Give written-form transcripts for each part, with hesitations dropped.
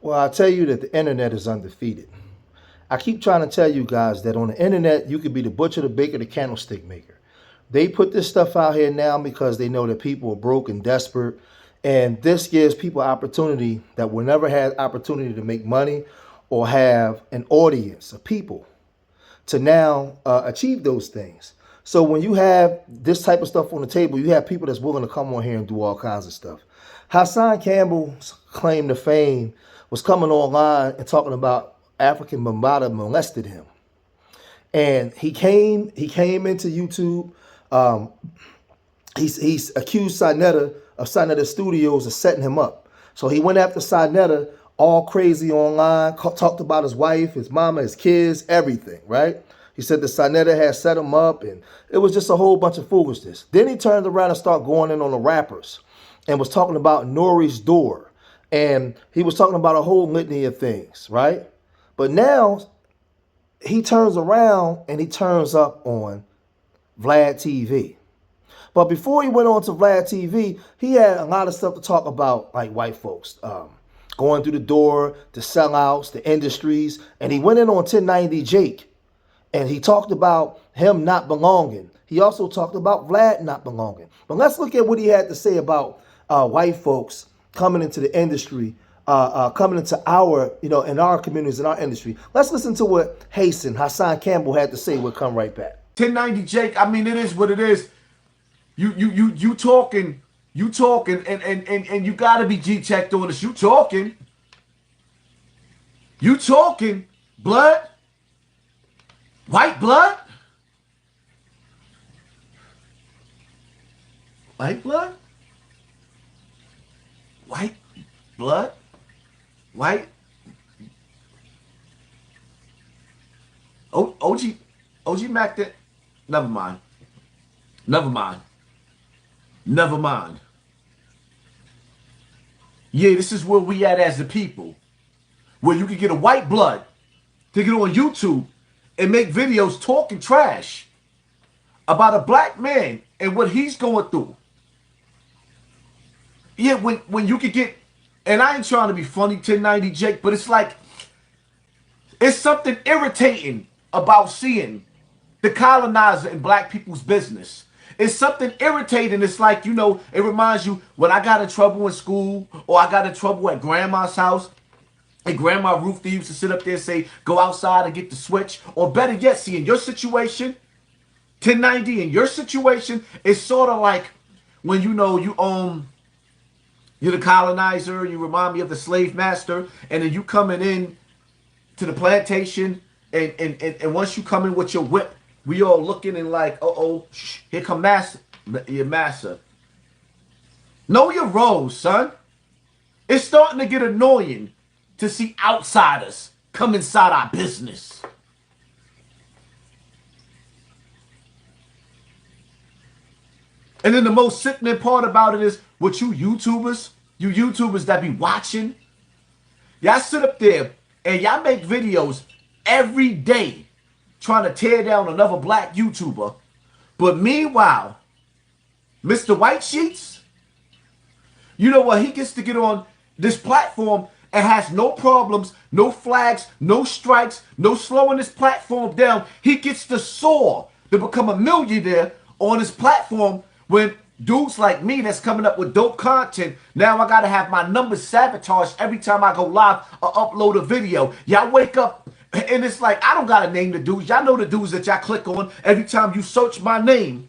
Well, I tell you that the internet is undefeated. I keep trying to tell you guys that on the internet, you could be the butcher, the baker, the candlestick maker. They put this stuff out here now because they know that people are broke and desperate. And this gives people opportunity that will never have opportunity to make money or have an audience of people to now achieve those things. So when you have this type of stuff on the table, you have people that's willing to come on here and do all kinds of stuff. Hassan Campbell's claim to fame was coming online and talking about African Bambaataa molested him. And he came into YouTube. He's accused Sinetta of Sinetta Studios of setting him up. So he went after Sinetta all crazy online, talked about his wife, his mama, his kids, everything, right? He said that Sinetta had set him up, and it was just a whole bunch of foolishness. Then he turned around and started going in on the rappers and was talking about Nore's door. And he was talking about a whole litany of things, right? But now he turns around and he turns up on Vladtv. But before he went on to Vladtv, he had a lot of stuff to talk about, like white folks going through the door, the sellouts, the industries. And he went in on 1090 Jake, and he talked about him not belonging. He also talked about Vlad not belonging. But let's look at what he had to say about white folks coming into the industry, coming into our, in our communities, in our industry. Let's listen to what Hassan Campbell had to say. We'll come right back. 1090 Jake, I mean, it is what it is. You talking, and you gotta be G-checked on this. You talking, blood, white blood, white blood, white blood, white. OG Mac that. Never mind. Yeah, this is where we at as the people. Where you can get a white blood to get on YouTube and make videos talking trash about a black man and what he's going through. Yeah, when you could get, and I ain't trying to be funny, 1090 Jake, but it's like, it's something irritating about seeing the colonizer in black people's business. It's something irritating. It's like, it reminds you when I got in trouble in school or I got in trouble at grandma's house and Grandma Ruth used to sit up there and say, go outside and get the switch. Or better yet, see, in your situation, 1090, in your situation, it's sort of like when you're the colonizer, you remind me of the slave master, and then you coming in to the plantation, and once you come in with your whip, we all looking and like, here come your master. Know your roles, son. It's starting to get annoying to see outsiders come inside our business. And then the most sickening part about it is what you YouTubers that be watching, y'all sit up there and y'all make videos every day trying to tear down another black YouTuber. But meanwhile, Mr. White Sheets, you know what? He gets to get on this platform and has no problems, no flags, no strikes, no slowing this platform down. He gets to soar to become a millionaire on his platform when dudes like me that's coming up with dope content, now I got to have my numbers sabotaged every time I go live or upload a video. Y'all wake up and it's like, I don't got to name the dudes. Y'all know the dudes that y'all click on every time you search my name.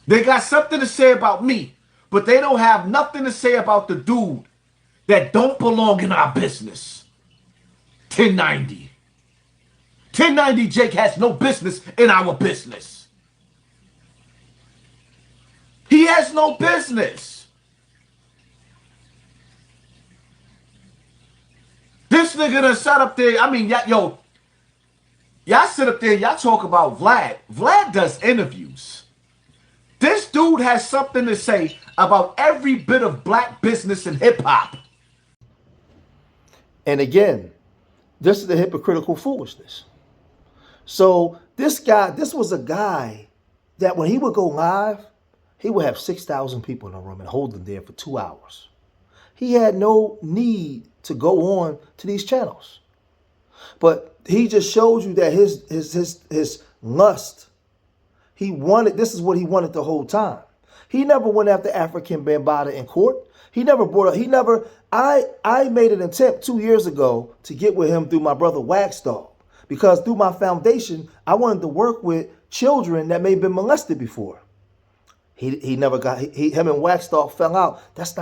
They got something to say about me, but they don't have nothing to say about the dude that don't belong in our business. 1090. 1090 Jake has no business in our business. He has no business. This nigga done sat up there. I mean, y'all sit up there, y'all talk about Vlad. Vlad does interviews. This dude has something to say about every bit of black business and hip hop. And again, this is the hypocritical foolishness. So this was a guy that when he would go live, he would have 6,000 people in a room and hold them there for 2 hours. He had no need to go on to these channels. But he just showed you that his lust, he wanted, this is what he wanted the whole time. He never went after African Bambaataa in court. He never brought up, I made an attempt 2 years ago to get with him through my brother Wax Dog. Because through my foundation, I wanted to work with children that may have been molested before. He never got, him and Wax Dog fell out. That's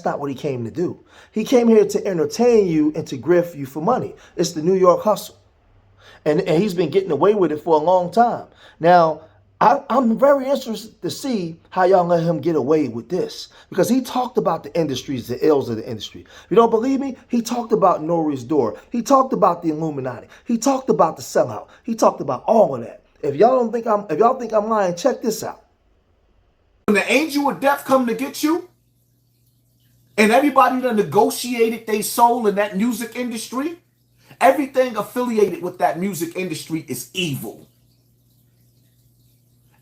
not what he came to do. He came here to entertain you and to grift you for money. It's the New York hustle. And he's been getting away with it for a long time. Now, I'm very interested to see how y'all let him get away with this. Because he talked about the industries, the ills of the industry. If you don't believe me, he talked about Nore's door. He talked about the Illuminati. He talked about the sellout. He talked about all of that. If y'all think I'm lying, check this out. When the angel of death come to get you, and everybody that negotiated their soul in that music industry, everything affiliated with that music industry is evil.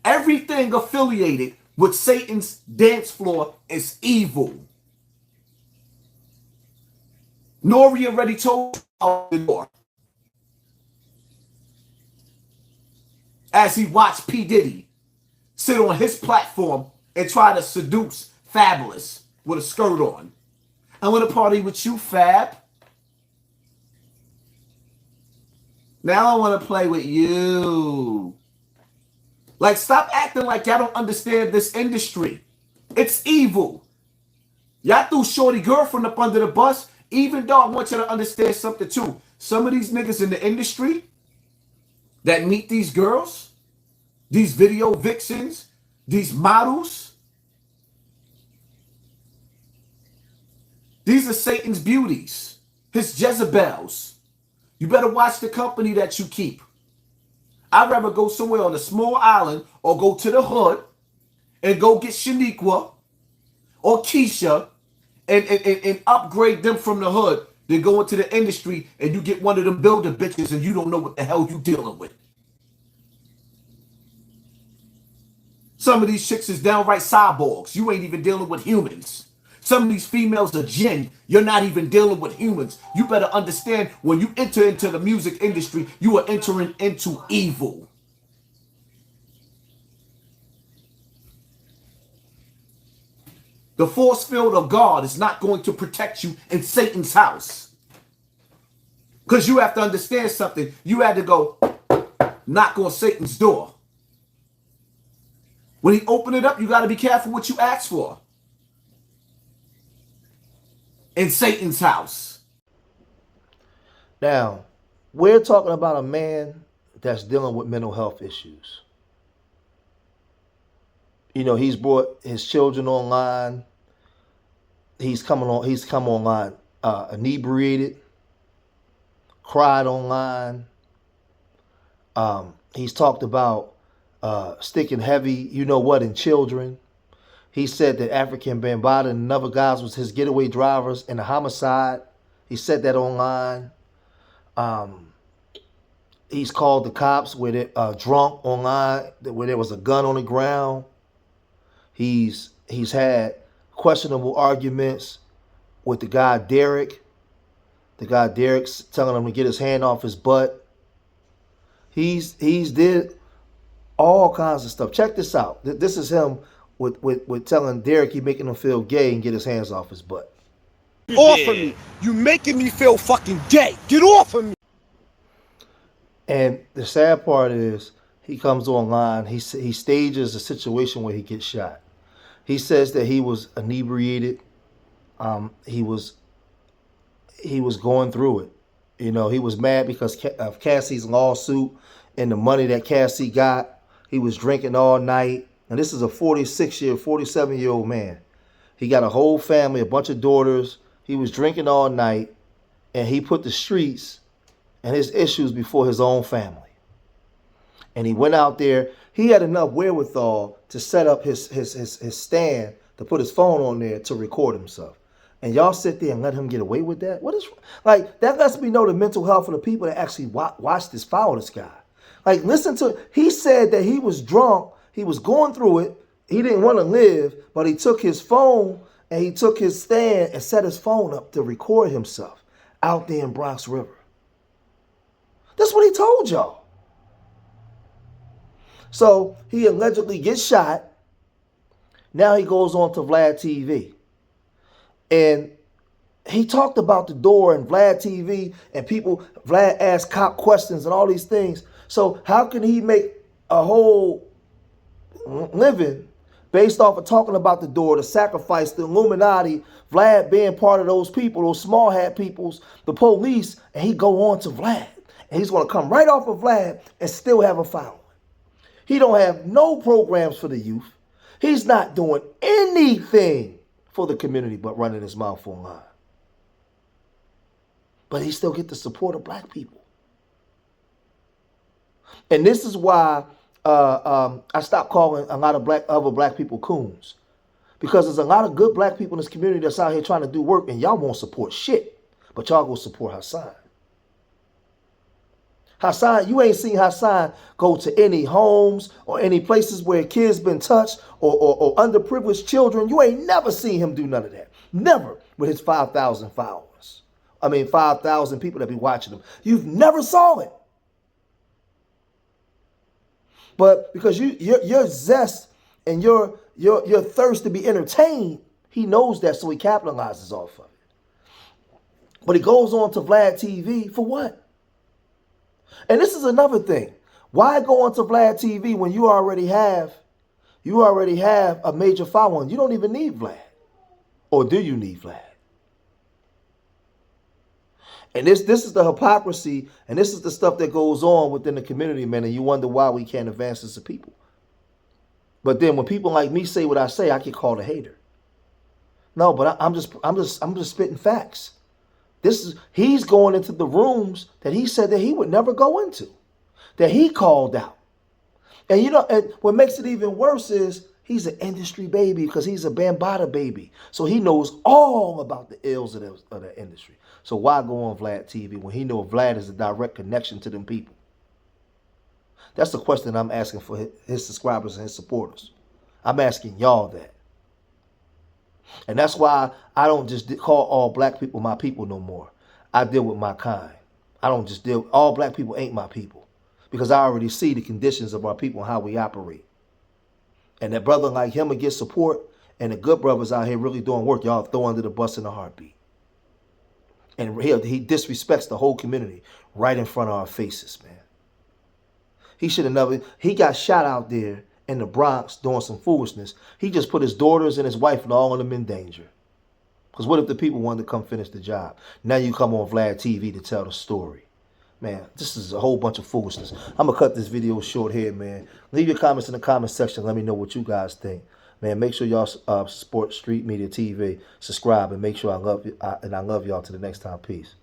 Everything affiliated with Satan's dance floor is evil. Nore already told you about the door. As he watched P. Diddy sit on his platform and try to seduce Fabulous with a skirt on. I want to party with you, Fab. Now I want to play with you. Like, stop acting like y'all don't understand this industry. It's evil. Y'all threw Shorty girlfriend up under the bus, even though I want you to understand something too. Some of these niggas in the industry that meet these girls, these video vixens, these models, these are Satan's beauties, his Jezebels. You better watch the company that you keep. I'd rather go somewhere on a small island or go to the hood and go get Shaniqua or Keisha and upgrade them from the hood than go into the industry and you get one of them builder bitches and you don't know what the hell you dealing with. Some of these chicks is downright cyborgs. You ain't even dealing with humans. Some of these females are jinn. You're not even dealing with humans. You better understand when you enter into the music industry, you are entering into evil. The force field of God is not going to protect you in Satan's house. Because you have to understand something. You had to go knock on Satan's door. When he open it up, you got to be careful what you ask for. In Satan's house. Now, we're talking about a man that's dealing with mental health issues. You know, he's brought his children online. He's come online inebriated, cried online. He's talked about sticking heavy, you know what, in children. He said that African Bambaataa and other guys was his getaway drivers in a homicide. He said that online. He's called the cops with it drunk online, where there was a gun on the ground. He's had questionable arguments with the guy Derek. The guy Derek's telling him to get his hand off his butt. He's did all kinds of stuff. Check this out. This is him with telling Derek he's making him feel gay and get his hands off his butt. Off of me. You making me feel fucking gay. Get off of me. And the sad part is he comes online. He stages a situation where he gets shot. He says that he was inebriated. He was going through it. You know, he was mad because of Cassie's lawsuit and the money that Cassie got. He was drinking all night. And this is a 47-year-old man. He got a whole family, a bunch of daughters. He was drinking all night. And he put the streets and his issues before his own family. And he went out there. He had enough wherewithal to set up his stand, to put his phone on there to record himself. And y'all sit there and let him get away with that? What is, like, that lets me know the mental health of the people that actually watch this, follow this guy. Like, listen to, he said that he was drunk. He was going through it. He didn't want to live, but he took his phone And he took his stand and set his phone up to record himself out there in Bronx River. That's what he told y'all. So he allegedly gets shot. Now he goes on to Vladtv. And he talked about the door and Vladtv and people, Vlad asked cop questions and all these things. So how can he make a whole living based off of talking about the door, the sacrifice, the Illuminati, Vlad being part of those people, those small hat peoples, the police, and he go on to Vlad. And he's going to come right off of Vlad and still have a following. He don't have no programs for the youth. He's not doing anything for the community but running his mouth online. But he still get the support of black people. And this is why I stopped calling a lot of other black people coons. Because there's a lot of good black people in this community that's out here trying to do work, and y'all won't support shit. But y'all go support Hassan. Hassan, you ain't seen Hassan go to any homes or any places where kids been touched or underprivileged children. You ain't never seen him do none of that. Never with his 5,000 followers. 5,000 people that be watching him. You've never saw it. But because your zest and your thirst to be entertained, he knows that, so he capitalizes off of it. But he goes on to Vladtv for what? And this is another thing. Why go on to Vladtv when you already have a major following? You don't even need Vlad. Or do you need Vlad? And this is the hypocrisy, and this is the stuff that goes on within the community, man, and you wonder why we can't advance as a people. But then when people like me say what I say, I get called a hater. No, but I'm just spitting facts. He's going into the rooms that he said that he would never go into, that he called out. And and what makes it even worse is he's an industry baby because he's a Bambaataa baby. So he knows all about the ills of the industry. So why go on Vladtv when he knows Vlad is a direct connection to them people? That's the question I'm asking for his subscribers and his supporters. I'm asking y'all that. And that's why I don't just call all black people my people no more. I deal with my kind. I don't just all black people ain't my people. Because I already see the conditions of our people and how we operate. And that brother like him will get support, and the good brothers out here really doing work, y'all throw under the bus in a heartbeat. And he disrespects the whole community right in front of our faces, man. He got shot out there in the Bronx doing some foolishness. He just put his daughters and his wife and all of them in danger. Because what if the people wanted to come finish the job? Now you come on Vladtv to tell the story. Man, this is a whole bunch of foolishness. I'm going to cut this video short here, man. Leave your comments in the comment section. Let me know what you guys think. Man, make sure y'all support Street Media TV. Subscribe and make sure I love you. I love y'all till the next time. Peace.